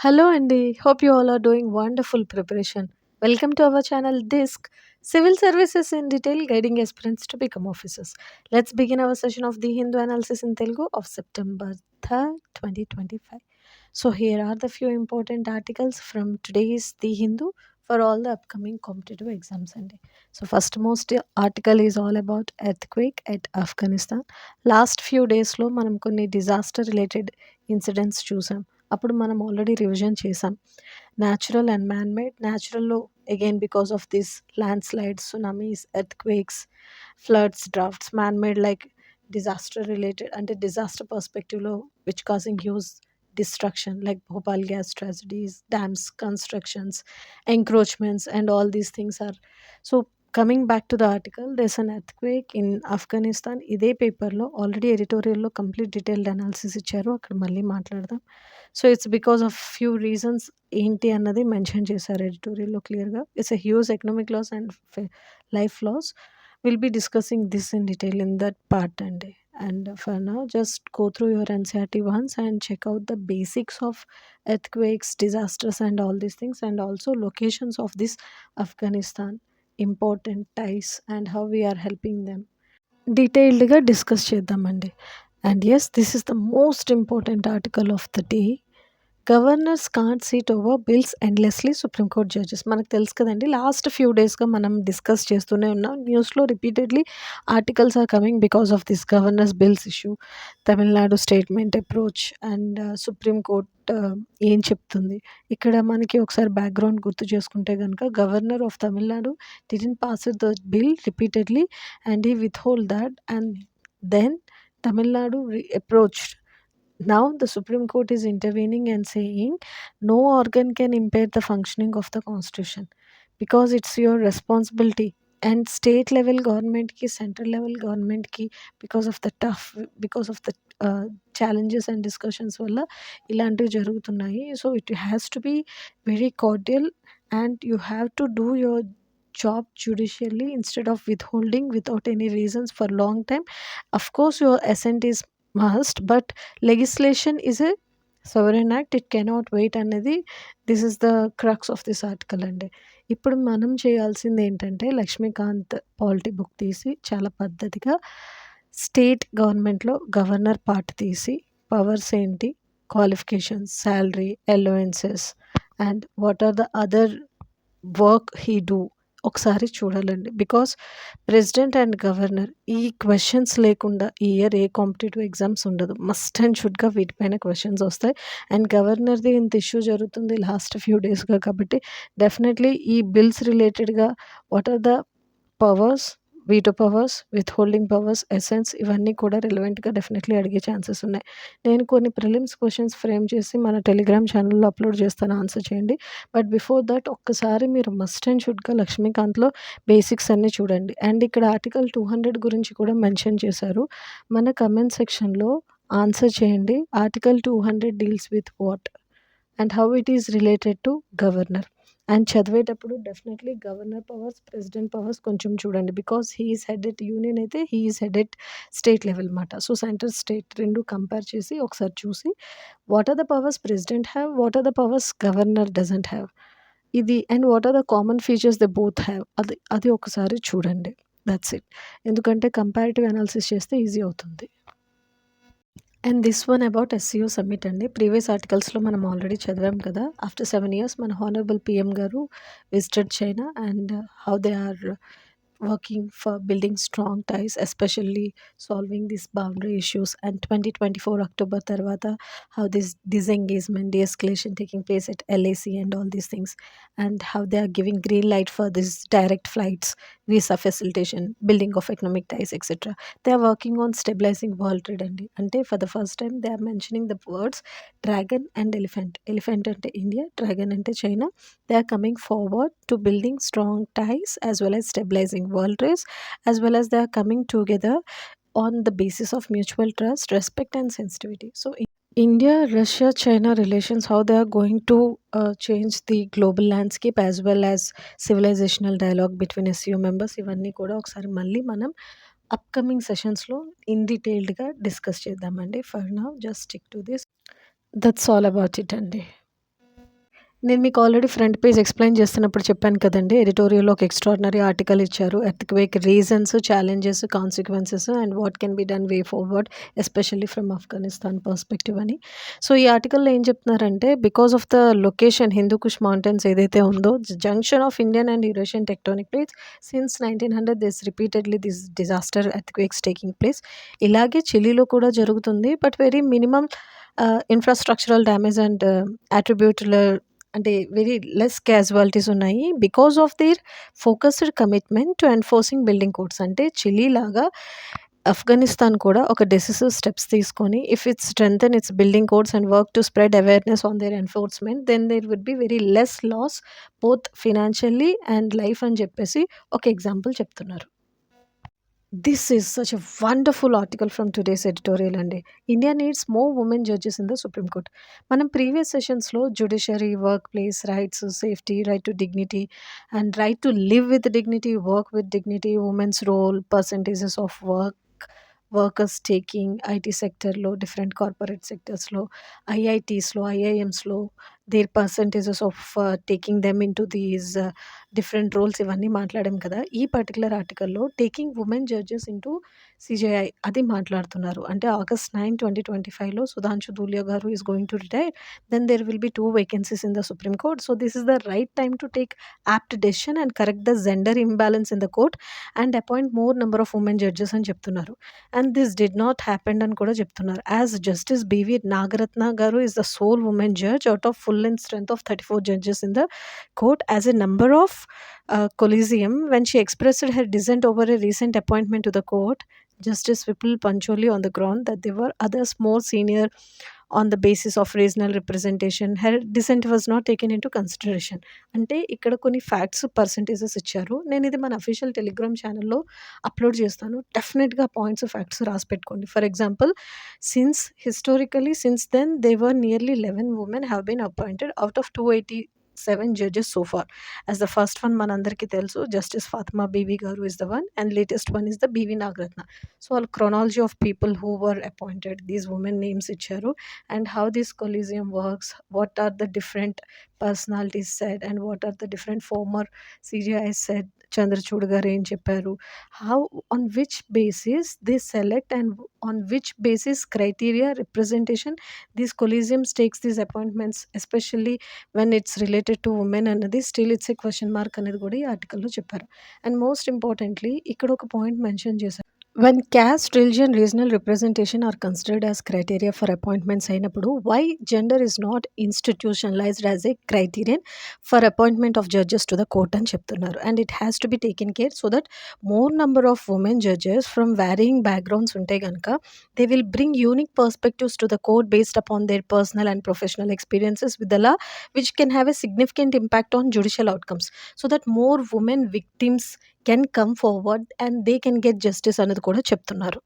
Hello, Andy. Hope you all are doing wonderful preparation. Welcome to our channel Disc Civil Services in Detail, guiding aspirants to become officers. Let's begin our session of the Hindu analysis in Telugu of September 3rd, 2025. So, here are the few important articles from today's The Hindu for all the upcoming competitive exams. Andy. So, first most article is all about earthquake at Afghanistan. Last few days లో మనం కొన్ని disaster related incidents చూసాం. అప్పుడు మనం already revision చేసాం. Natural and man made. న్యాచురల్‌లో again because of this landslides, tsunamis, earthquakes, floods, droughts. Man made like disaster related అంటే disaster పర్స్పెక్టివ్‌లో which causing huge destruction like Bhopal gas tragedies, dams constructions, encroachments, and all these things are. So coming back to the article, there's an earthquake in Afghanistan. ఇదే పేపర్‌లో already ఎడిటోరియల్‌లో complete detailed analysis ఇచ్చారు. అక్కడ మళ్ళీ మాట్లాడదాం. So it's because of few reasons ఏంటి అన్నది mention చేశారు ఎడిటోరియల్‌లో క్లియర్‌గా. It's a huge economic loss and life loss. We'll be discussing this in detail in that part అండి. And for now, just go through your NCERT once and check out the basics of earthquakes, disasters, and all these things, and also locations of this Afghanistan, important ties, and how we are helping them. డీటెయిల్డ్‌గా discuss చేద్దామండి. And yes, this is the most important article of the day. Governors can't seat over bills endlessly Supreme Court judges. మనకు తెలుసు కదండీ! Last few డేస్‌గా మనం discuss చేస్తూనే ఉన్నాం. న్యూస్‌లో repeatedly articles are coming because of this governors bills issue. Tamil Nadu statement approach and supreme court ఏం చెప్తుంది. ఇక్కడ మనకి ఒకసారి బ్యాక్‌గ్రౌండ్ గుర్తు చేసుకుంటే గనుక governor of Tamil Nadu didn't pass the bill repeatedly and he withhold that, and then Tamil Nadu approached. Now the Supreme Court is intervening and saying no organ can impair the functioning of the constitution because it's your responsibility. And state level government ki, central level government ki, because of the challenges and discussions వల్ల ఇలాంటివి జరుగుతున్నాయి. So it has to be very cordial and you have to do your job judicially instead of withholding without any reasons for long time. Of course your assent is must, but legislation is a sovereign act, it cannot wait అనేది this is the crux of this article అండి. ఇప్పుడు మనం చేయాల్సింది ఏంటంటే Lakshmikanth polity book తీసి చాలా పద్ధతిగా state గవర్నమెంట్లో గవర్నర్ పార్ట్ తీసి పవర్స్ ఏంటి, qualifications, salary, allowances and what are the other work he do ఒకసారి చూడాలండి. బికాస్ ప్రెసిడెంట్ అండ్ గవర్నర్ ఈ క్వశ్చన్స్ లేకుండా ఈ ఇయర్ ఏ కాంపిటేటివ్ ఎగ్జామ్స్ ఉండదు. మస్ట్ అండ్ షుడ్గా వీటిపైన క్వశ్చన్స్ వస్తాయి. అండ్ గవర్నర్ది ఇంత ఇష్యూ జరుగుతుంది లాస్ట్ ఫ్యూ డేస్గా కాబట్టి డెఫినెట్లీ ఈ బిల్స్ రిలేటెడ్గా what are the powers, veto powers, withholding powers, essence ఇవన్నీ కూడా రిలవెంట్‌గా డెఫినెట్‌లీ అడిగే ఛాన్సెస్ ఉన్నాయి. నేను కొన్ని ప్రిలిమ్స్ క్వెషన్స్ ఫ్రేమ్ చేసి మన టెలిగ్రామ్ ఛానల్‌లో అప్లోడ్ చేస్తాను, ఆన్సర్ చేయండి. బట్ బిఫోర్ దట్ ఒక్కసారి మీరు మస్ట్ అండ్ షుడ్‌గా లక్ష్మీకాంత్‌లో బేసిక్స్ అన్నీ చూడండి. అండ్ ఇక్కడ ఆర్టికల్ 200 గురించి కూడా మెన్షన్ చేశారు. మన కమెంట్ సెక్షన్‌లో ఆన్సర్ చేయండి. Article 200 deals with what and how it is related to governor. And చదివేటప్పుడు definitely governor powers, president powers కొంచెం చూడండి. Because he is head at union అయితే he is head at state level మాట. So centre state రెండు compare చేసి ఒకసారి చూసి what are the powers president have, what are the powers governor doesn't have, ఇది and what are the common features they both have, అది అది ఒకసారి చూడండి. That's it. ఎందుకంటే కంపారిటివ్ అనాలిసిస్ చేస్తే ఈజీ అవుతుంది. And this one about SCO summit అండి. Previous ఆర్టికల్స్లో మనం ఆల్రెడీ చదివాం కదా. ఆఫ్టర్ 7 years మన హానరబుల్ పీఎం గారు visited China and how they are working for building strong ties, especially solving this boundary issues. And 2024 October తర్వాత how this disengagement, de-escalation taking place at LAC and all these things, and how they are giving green light for this direct flights, visa facilitation, building of economic ties, etc. They are working on stabilizing world trade అండి. అంటే for the first time they are mentioning the words dragon and elephant. Elephant అంటే India, dragon అంటే China. They are coming forward to building strong ties as well as stabilizing world trade, as well as they are coming together on the basis of mutual trust, respect, and sensitivity. So India, Russia, China relations, how they are going to change the global landscape as well as civilizational dialogue between SCO members, ఇవన్నీ కూడా ఒకసారి మళ్ళీ మనం upcoming సెషన్స్లో in డీటెయిల్డ్గా discuss చేద్దామండి. For now just stick to this. That's all about it అండి. నేను మీకు ఆల్రెడీ ఫ్రంట్ పేజ్ ఎక్స్‌ప్లెయిన్ చేస్తున్నప్పుడు చెప్పాను కదండీ! ఎడిటోరియల్‌లో ఒక ఎక్స్ట్రార్డినరీ ఆర్టికల్ ఇచ్చారు. Earthquake reasons, challenges, consequences and what can be done way forward especially from Afghanistan perspective అని. సో, ఈ ఆర్టికల్‌లో ఏం చెప్తున్నారంటే because of the location Hindu Kush mountains ఏదైతే ఉందో junction of Indian and Eurasian tectonic plates since 1900 repeatedly this disaster earthquakes taking place. ఇలాగే చిలీలో కూడా జరుగుతుంది. But very minimum infrastructural damage and attributable అంటే వెరీ లెస్ క్యాజువాలిటీస్ ఉన్నాయి. Because of there focused commitment to enforcing building codes. అంటే Chile లాగా ఆఫ్ఘనిస్తాన్ కూడా ఒక డెసిసివ్ స్టెప్స్ తీసుకొని if it strengthen its building codes and work to spread awareness on their enforcement then there would be very less loss both financially and life అని చెప్పేసి ఒక example చెప్తున్నారు. This is such a wonderful article from today's editorial అండి. India needs more women judges in the supreme Court. మనం previous సెషన్స్‌లో judiciary, work place rights, safety, right to dignity and right to live with dignity, work with dignity, women's role, percentages of workers taking IT సెక్టర్‌లో, different corporate సెక్టర్స్‌లో, ఐఐటీస్‌లో, ఐఐఎమ్స్‌లో their percentages of taking them into these different roles ఇవన్నీ మాట్లాడాం కదా! ఈ particular ఆర్టికల్‌లో taking women judges into CJI అది మాట్లాడుతున్నారు. అంటే ఆగస్ట్ 9, 2025లో సుధాంశు ధూలియా గారు is going to retire. Then there will be 2 vacancies in the supreme court. So, this is the right time to take apt decision and correct the gender imbalance in the court and appoint more number of women judges అని చెప్తున్నారు. And this did not happened అని కూడా చెప్తున్నారు. As justice B V Nagarathna గారు is the sole women judge out of full and strength of 34 judges in the court as a number of collegium when she expressed her dissent over a recent appointment to the court. Justice Vipul Pancholi on the ground that there were others more senior on the basis of regional representation. Her dissent was not taken into consideration. అంటే ఇక్కడ కొన్ని facts, percentages ఇచ్చారు. నేను ఇది మన official Telegram ఛానల్‌లో upload చేస్తాను. డెఫినిట్‌గా పాయింట్స్, ఫ్యాక్ట్స్ రాసి పెట్టుకోండి. For example historically since then there were nearly 11 women have been appointed out of 287 judges so far. As the first one మనందరికీ తెలుసు జస్టిస్ ఫాతిమా బీవీ గారు is the one and latest one is the B V Nagarathna. So, వాళ్ళ chronology of people who were appointed these women names ఇచ్చారు. And how this collegium works, what are the different personalities said, and what are the different former CGI said, Chandrachud garu em chepparu, how on which basis they select and on which basis criteria representation these collegiums takes these appointments, especially when it's related to women అన్నది still it's a question mark అనేది కూడా ఈ ఆర్టికల్‌లో చెప్పారు. And most importantly ఇక్కడ ఒక point mention చేశారు. When caste, religion, regional representation are considered as criteria for appointments అయినప్పుడు why gender is not institutionalized as a criterion for appointment of judges to the court అని చెప్తున్నారు. And it has to be taken care so that more number of women judges from varying backgrounds ఉంటే గనక they will bring unique perspectives to the court based upon their personal and professional experiences with the law, which can have a significant impact on judicial outcomes so that more women victims can come forward and they can get justice అనేది కూడా చెప్తున్నారు.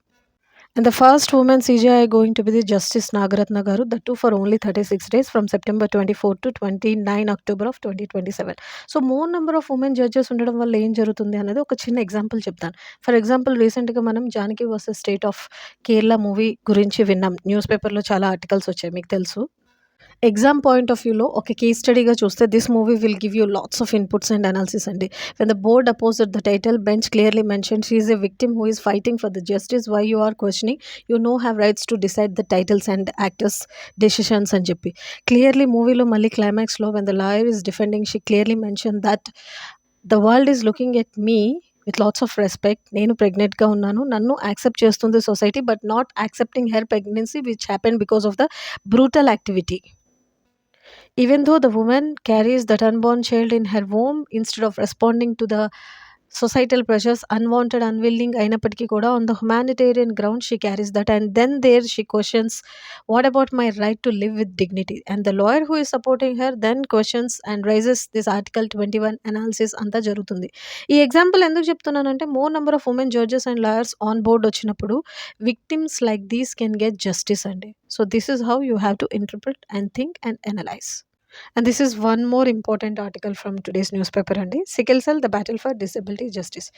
And the first women CJI going to be the justice Nagarathna గారు that too for only 36 days from September 24 to 29 October of 2027. So, more number of women judges ఉండడం వల్ల ఏం జరుగుతుంది అనేది ఒక చిన్న ఎగ్జాంపుల్ చెప్తాను. ఫర్ ఎగ్జాంపుల్ రీసెంట్‌గా మనం 'Janaki versus state of Kerala' movie గురించి విన్నాం. న్యూస్ పేపర్‌లో చాలా ఆర్టికల్స్ వచ్చాయి మీకు తెలుసు. ఎగ్జామ్ పాయింట్ ఆఫ్ వ్యూలో ఒక కేస్ స్టడీగా చూస్తే this movie will give you lots of inputs and analysis అండి. When the board opposed the title bench clearly mention she is a victim who is fighting for the justice why you are questioning you no have rights to decide the titles and actors decisions అని చెప్పి clearly మూవీలో మళ్ళీ క్లైమాక్స్లో when the lawyer is defending she clearly mention that the world is looking at me with lots of respect. నేను ప్రెగ్నెంట్గా ఉన్నాను, నన్ను accept చేస్తుంది society but not accepting her pregnancy which happen because of the brutal activity. Even though the woman carries that unborn child in her womb, instead of responding to the societal pressures, unwanted, unwilling అయినప్పటికీ కూడా on the humanitarian ground she carries that, and then there she questions, what about my right to live with dignity? And the lawyer who is supporting her then questions and raises this article 21 analysis అంతా జరుగుతుంది. ఈ example ఎందుకు చెప్తున్నానంటే more number of women judges and lawyers on board వచ్చినప్పుడు victims like these can get justice అండి. So this is how you have to interpret and think and analyse. And this is one more important article from today's newspaper అండి. Sickle cell the battle for disability justice.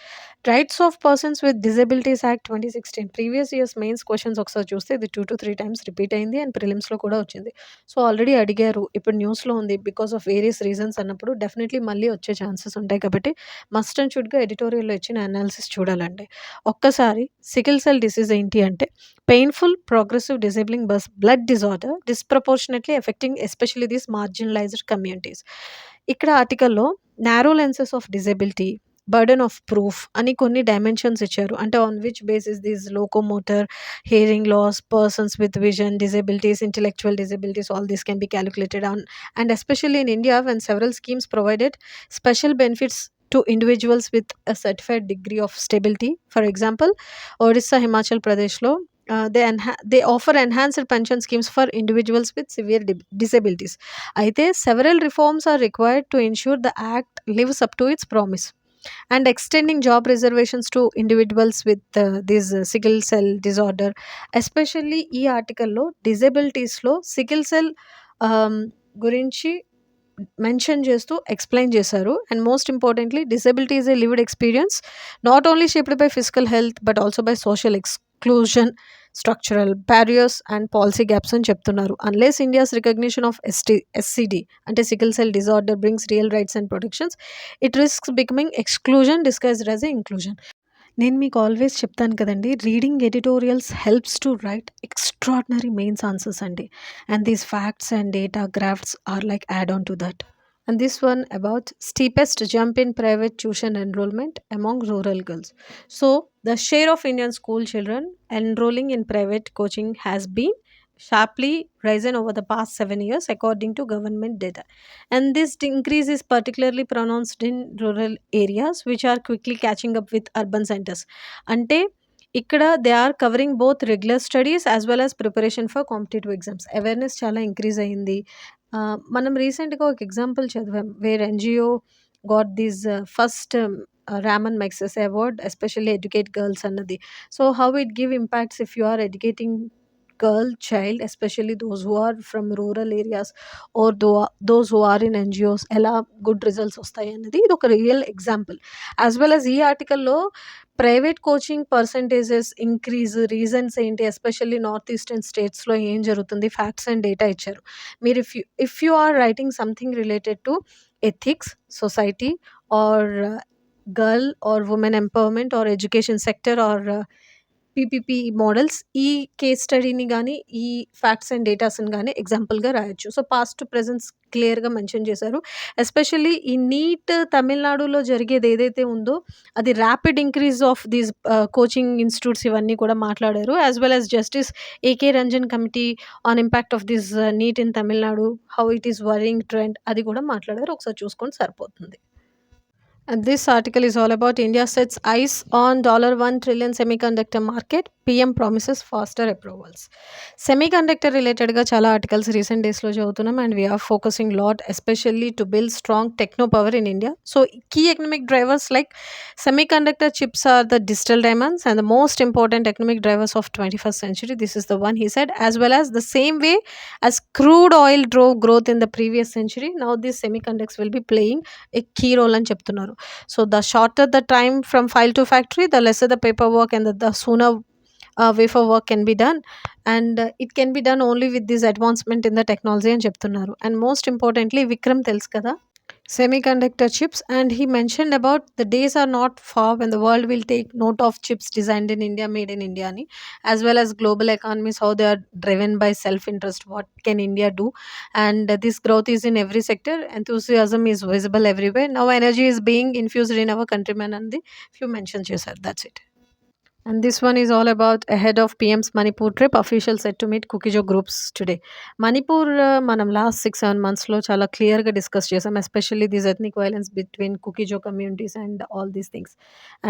Rights of persons with disabilities act 2016 previous years mains questions ఒకసారి చూస్తే ఇది 2-3 times repeat అయింది and ప్రిలిమ్స్‌లో కూడా వచ్చింది. So, already అడిగారు. ఇప్పుడు న్యూస్‌లో ఉంది. బికాస్ ఆఫ్ వేరియస్ రీజన్స్ అన్నప్పుడు డెఫినెట్‌లీ మళ్ళీ వచ్చే ఛాన్సెస్ ఉంటాయి కాబట్టి మస్ట్ అండ్ షుడ్‌గా ఎడిటోరియల్‌లో ఇచ్చిన అనాలిసిస్ చూడాలండి. ఒక్కసారి సికిల్ సెల్ డిసీజ్ ఏంటి అంటే painful, progressive disabling blood disorder disproportionately affecting especially these marginalised communities. ఇక్కడ ఆర్టికల్‌లో narrow lenses of disability, burden of proof అని కొన్ని డైమెన్షన్స్ ఇచ్చారు. అంటే on which basis these locomotor, hearing loss, persons with vision disabilities, intellectual disabilities all these can be calculated on and especially in India when several schemes provided special benefits to individuals with a certified degree of stability. For example, Odisha, Himachal Pradeshలో they offer enhanced pension schemes for individuals with severe disabilities. అయితే several reforms are required to ensure the act lives up to its promise. And extending job reservations to individuals with this sickle cell disorder, especially ఈ ఆర్టికల్లో డిజబిలిటీస్లో sickle cell గురించి mention చేస్తూ explain చేశారు. And most importantly disability is a lived experience not only shaped by physical health but also by social exclusion, structural barriers and policy gaps అని చెప్తున్నారు. Unless India's recognition of SCD అంటే sickle cell disorder brings real rights and protections, it risks becoming exclusion disguised as a inclusion. నేను మీకు always చెప్తాను కదండీ! Reading editorials helps to write extraordinary mains answers అండి. And these facts and data graphs are like add on to that. And this one about steepest jump in private tuition enrollment among rural girls. So, the share of Indian school children enrolling in private coaching has been sharply risen over the past 7 years, according to government data. And this increase is particularly pronounced in rural areas, which are quickly catching up with urban centers. Ante ఇక్కడ they are covering both regular studies as well as preparation for competitive exams. Awareness చాలా increase అయింది. మనం రీసెంట్‌గా ఒక example చదివాం. Where NGO got this first Ramon Magsaysay award especially educate girls అన్నది. So, how it give impacts if you are educating girl child, especially those who are from rural areas or those who are in NGOs, ఎలా good results వస్తాయి అన్నది ఇది ఒక real example. As well as ఈ ఆర్టికల్లో private coaching percentages increase reasons ఏంటి, especially north eastern స్టేట్స్లో ఏం జరుగుతుంది, ఫ్యాక్ట్స్ అండ్ డేటా ఇచ్చారు. మీరు if you are writing something related to ethics, society or girl or women empowerment or education sector or PPP models, ఈ case స్టడీని గానీ, ఈ ఫ్యాక్ట్స్ అండ్ డేటాస్‌ని గానీ ఎగ్జాంపుల్‌గా రాయొచ్చు. సో, పాస్ట్ టు ప్రెజెంట్స్ క్లియర్‌గా మెన్షన్ చేశారు. ఎస్పెషల్లీ ఈ నీట్ తమిళనాడులో జరిగేది ఏదైతే ఉందో అది rapid increase of these coaching institutes ఇవన్నీ కూడా మాట్లాడారు. As well as justice A K Rajan committee on impact of this NEET in Tamil Nadu, how it is worrying trend అది కూడా మాట్లాడారు. ఒకసారి చూసుకుంటే సరిపోతుంది. And this article is all about India sets eyes on $1 trillion semiconductor market. PM promises faster approvals. Semiconductor రిలేటెడ్‌గా చాలా articles recent డేస్‌లో చదువుతున్నాం and we are focusing lot especially to build strong techno power in India. So, key economic drivers like semiconductor chips are the digital diamonds and the most important economic drivers of 21st century. This is the one he said, as well as the same way as crude oil drove growth in the previous century. Now these semiconductors will be playing a key role అని చెప్తున్నారు. So, the shorter the time from file to factory, the lesser the paperwork and the sooner wafer work can be done. And it can be done only with this advancement in the technology అని చెప్తున్నారు. And most importantly, Vikram తెలుసు కదా, semiconductor chips, and he mentioned about the days are not far when the world will take note of chips designed in India, made in India ani, as well as global economies, how they are driven by self interest, what can India do. And this growth is in every sector, enthusiasm is visible everywhere. Now energy is being infused in our countrymen and the few mentions you said, that's it. And this one is all about ahead of PM's Manipur trip. Officials set to meet Kukijo groups today. Manipur, మనం last 6-7 మంత్స్‌లో చాలా క్లియర్‌గా discuss చేసాం. Especially this ethnic violence between Kuki Zo communities and all these things.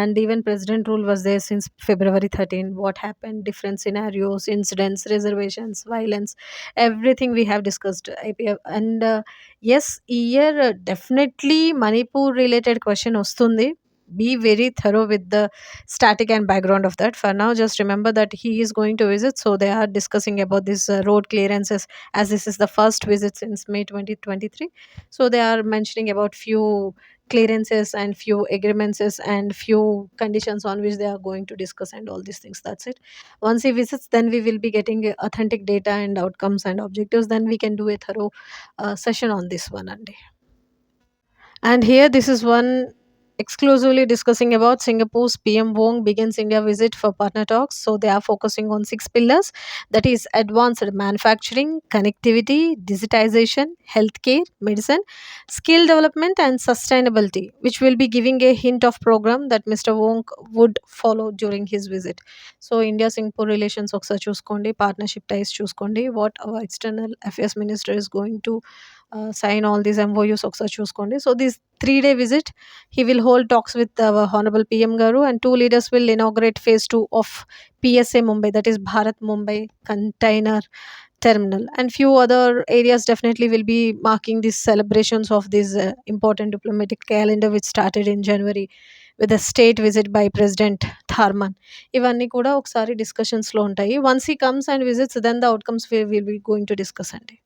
And even president rule was there since February 13. What happened, different scenarios, incidents, reservations, violence, everything we have discussed. And yes, ఈ here definitely Manipur related question వస్తుంది. be very thorough with the static and background of that. For now, just remember that he is going to visit, so they are discussing about this road clearances, as this is the first visit since May 2023. So they are mentioning about few clearances and few agreements and few conditions on which they are going to discuss and all these things. That's it. Once he visits, then we will be getting authentic data and outcomes and objectives. Then we can do a thorough session on this one. And here, this is one exclusively discussing about Singapore's PM Wong begins India visit for partner talks. So they are focusing on six pillars, that is advanced manufacturing, connectivity, digitization, healthcare, medicine, skill development, and sustainability, which will be giving a hint of program that Mr. Wong would follow during his visit. So India Singapore relations ఒకసారి చూసుకోండి, partnership ties చూసుకోండి, what our external affairs minister is going to sign all these MOUs ఒకసారి చూసుకోండి. So this 3-day visit, he will hold talks with our Honorable PM Garu, and two leaders will inaugurate phase 2 of PSA Mumbai, that is Bharat Mumbai Container Terminal, and few other areas definitely will be marking these celebrations of this important diplomatic calendar which started in January with a state visit by President Tharman. ఇవన్నీ కూడా ఒకసారి డిస్కషన్స్లో ఉంటాయి. Once he comes and visits, then the outcomes we will be going to discuss అండి.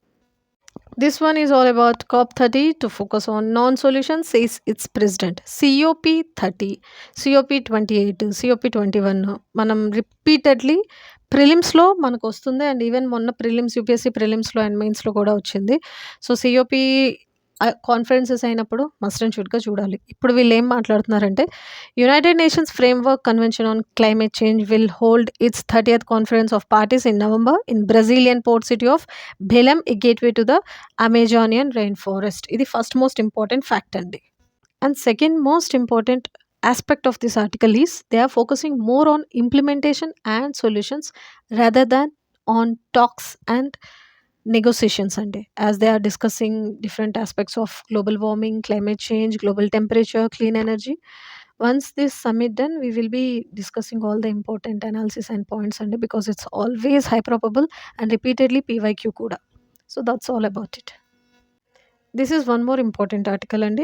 This one is all about COP30 to focus on non-solutions, says its president. COP30, COP28, COP21 మనం repeatedly ప్రిలిమ్స్లో మనకు వస్తుంది, and even మొన్న prelims UPSC ప్రిలిమ్స్లో and మెయిన్స్లో కూడా వచ్చింది. సో సిఓపి కాన్ఫరెన్సెస్ అయినప్పుడు మస్ట్ అండ్ షుడ్గా చూడాలి. ఇప్పుడు వీళ్ళు ఏం మాట్లాడుతున్నారంటే, united nations framework convention on climate change will hold its 30th conference of parties in November in Brazilian port city of Belem, a gateway to the Amazonian rain forest. ఇది first most important fact అండి. And second most important aspect of this article is they are focusing more on implementation and solutions rather than on talks and negotiations and as they are discussing different aspects of global warming, climate change, global temperature, clean energy. Once this summit done, we will be discussing all the important analysis and points and because it's always high probable and repeatedly PYQ kuda. So that's all about it. This is one more important article and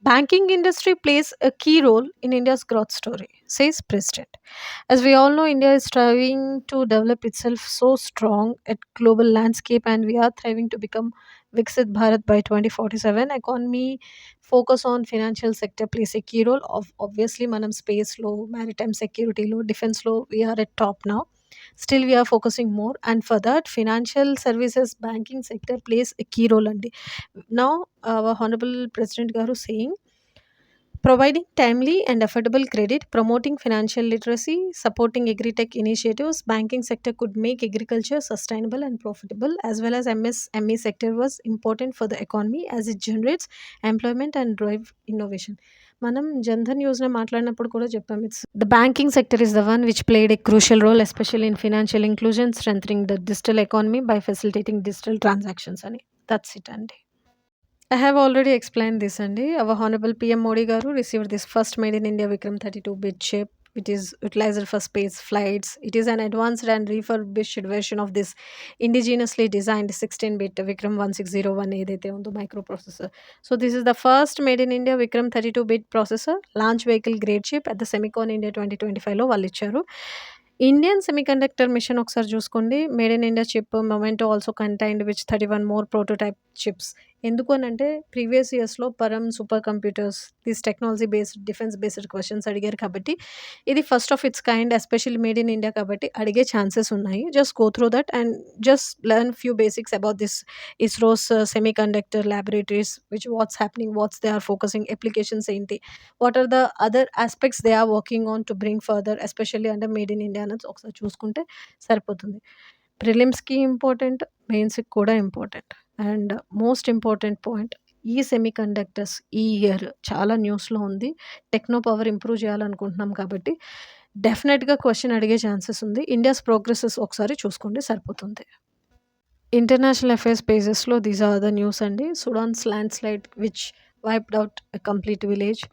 banking industry plays a key role in India's growth story, says President. As we all know, India is striving to develop itself so strong at global landscape, and we are thriving to become Viksit Bharat by 2047. Economy focus on financial sector plays a key role. Of obviously, manam space low, maritime security low, defense low. We are at top now. Still, we are focusing more, and for that, financial services, banking sector plays a key role. And now, our Honorable President Garu saying, providing timely and affordable credit, promoting financial literacy, supporting agri-tech initiatives, banking sector could make agriculture sustainable and profitable, as well as MSME sector was important for the economy as it generates employment and drive innovation. మనం జన్ధన్ యోజన మాట్లాడినప్పుడు కూడా చెప్పాం, it's the banking sector is the one which played a crucial role especially in financial inclusion, strengthening the digital economy by facilitating digital transactions అని. That's it అండి. I have already explained this అండి. Our Honorable PM Modi garu received this first made in India Vikram 32 bit chip, which is utilized for space flights. It is an advanced and refurbished version of this indigenously designed 16-bit Vikram 1601 ఏదైతే ఉందో microprocessor. So this is the first made in India Vikram 32-bit processor, launch vehicle grade chip at the Semicon India 2025లో వాళ్ళు ఇచ్చారు. Indian semiconductor mission ఒకసారి చూసుకోండి. Made in India chip memento also contained which 31 more prototype chips. ఎందుకు అనంటే previous ఇయర్స్లో Param super computers this technology based defence based questions అడిగారు కాబట్టి ఇది first of its kind especially made in India కాబట్టి అడిగే ఛాన్సెస్ ఉన్నాయి. Just go through that and just learn few basics about this ISRO's semi conductor laboratories which what's happening, what's they are focusing, applications ఏంటి, what are the other aspects they are working on to bring further especially అంటే made in India అనేది ఒకసారి చూసుకుంటే సరిపోతుంది. ప్రిలిమ్స్కి important, మెయిన్స్కి కూడా important. And most important point, ఈ సెమీ కండక్టర్స్ ఈ ఇయర్ చాలా న్యూస్లో ఉంది. టెక్నో పవర్ ఇంప్రూవ్ చేయాలనుకుంటున్నాం కాబట్టి డెఫినెట్గా క్వశ్చన్ అడిగే ఛాన్సెస్ ఉంది. ఇండియాస్ ప్రోగ్రెసెస్ ఒకసారి చూసుకోండి సరిపోతుంది. ఇంటర్నేషనల్ అఫైర్స్ పేజెస్లో దీస్ ఆర్ ద న్యూస్ అండి. Sudan's landslide which wiped out a complete village.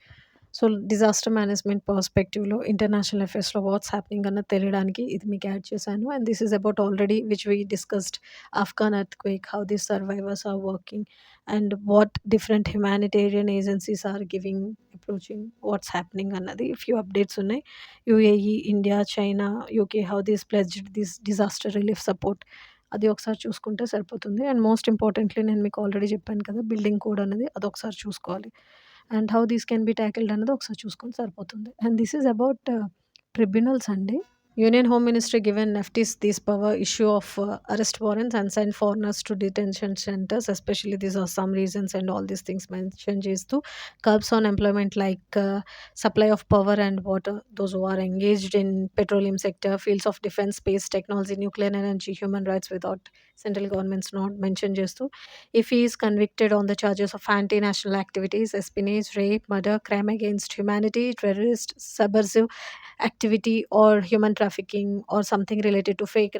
So, disaster management పర్స్‌పెక్టివ్‌లో, ఇంటర్నేషనల్ అఫేర్స్‌లో వాట్స్ హ్యాపెనింగ్ అన్నది తెలియడానికి ఇది మీకు యాడ్ చేశాను. And this is about already which we discussed Afghan earthquake, how the survivors are working and what different humanitarian agencies are giving approaching what's happening అన్నది few updates ఉన్నాయి. UAE, India, China, UK how this pledged this disaster relief support అది ఒకసారి చూసుకుంటే సరిపోతుంది. And most importantly నేను మీకు already చెప్పాను కదా! బిల్డింగ్ కోడ్ అనేది అదొకసారి చూసుకోవాలి. And how this can be tackled అన్నది ఒకసారి చూసుకుంటే సరిపోతుంది. And this is about tribunals అండి. Union Home Ministry given NFTs this power issue of arrest warrants and send foreigners to detention centers, especially these are some reasons and all these things mentioned చేస్తూ curbs on employment like supply of power and water, those who are engaged in petroleum sector, fields of defense, space technology, nuclear energy, human rights without central governments not mention చేస్తూ if he is convicted on the charges of anti-national activities, espionage, rape, murder, crime against humanity, terrorist, subversive activity or human trafficking or something related to fake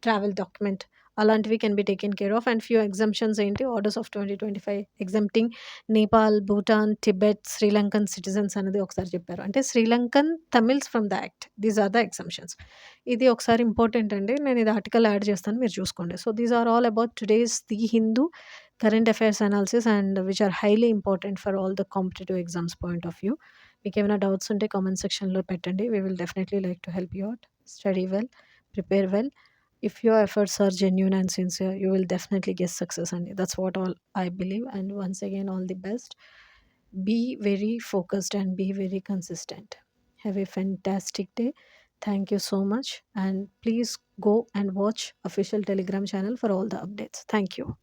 travel document అలాంటివి can be taken care of. And few exemptions ఏంటి orders of 2025 exempting Nepal, Bhutan, Tibet, Sri Lankan citizens అనేది ఒకసారి చెప్పారు. అంటే Sri Lankan Tamils from the act, these are the exemptions. ఇది ఒకసారి important అండి, నేను ఇది ఆర్టికల్ యాడ్ చేస్తాను, మీరు చూసుకోండి. So these are all about today's the Hindu current affairs analysis and which are highly important for all the competitive exams point of view. మీకు ఏమైనా డౌట్స్ ఉంటే కామెంట్ సెక్షన్లో పెట్టండి. We will definitely like to help you out. Study well, prepare well. If your efforts are genuine and sincere, you will definitely get success, and that's what all I believe. And once again, all the best. Be very focused and be very consistent. Have a fantastic day. Thank you so much, and please go and watch official Telegram channel for all the updates. Thank you.